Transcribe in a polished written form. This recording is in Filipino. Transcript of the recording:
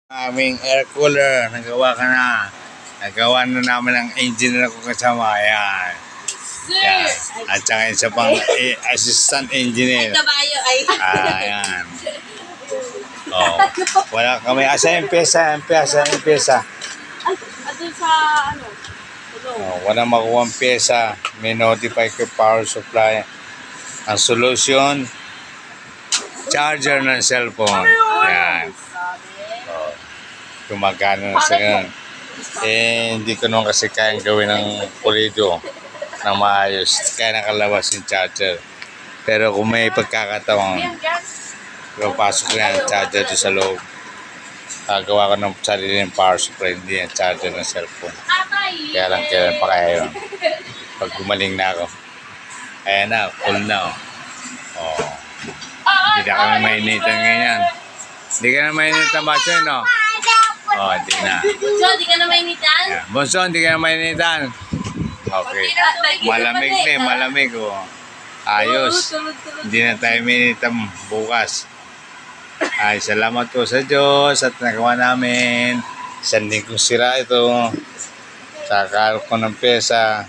Aming air cooler, nagawa ka na. Nagawa na namin ang engineer ko kasama. Ayan. Yan. At saka isa pang assistant engineer. Kabayo ay. Ayan. Oh. Wala kami. Asa yung pesa? Ay, atun sa ano? Oh, wala makuha ang pesa. May notify ko power supply. Ang solution, charger ng cellphone. Yan. Oh. Gumagana na sa ganun. Hindi ko naman kasi kayang gawin ng pulido na maayos. Kaya nakalabas yung charger. Pero kung may pagkakataon, papasok na yung charger doon sa loob. Gawa ko ng sarili ng power supply, hindi yung charger ng cellphone. Kaya lang kailan pa kaya yun. Pag gumaling na ako. Ayan na, full na. Oh. Hindi ka na mainitan ganyan. Hindi ka na mainitan ba siya, no? Oh, hindi na. Bunso, di ka na mainitan? Yeah. Bunso, hindi ka na mainitan. Okay. Malamig na eh, malamig. Oh. Ayos. Hindi na tayo mainitan bukas. Ay, salamat po sa Diyos at nagawa namin. Isang lingkong sira ito. Sakaro ko ng pesa.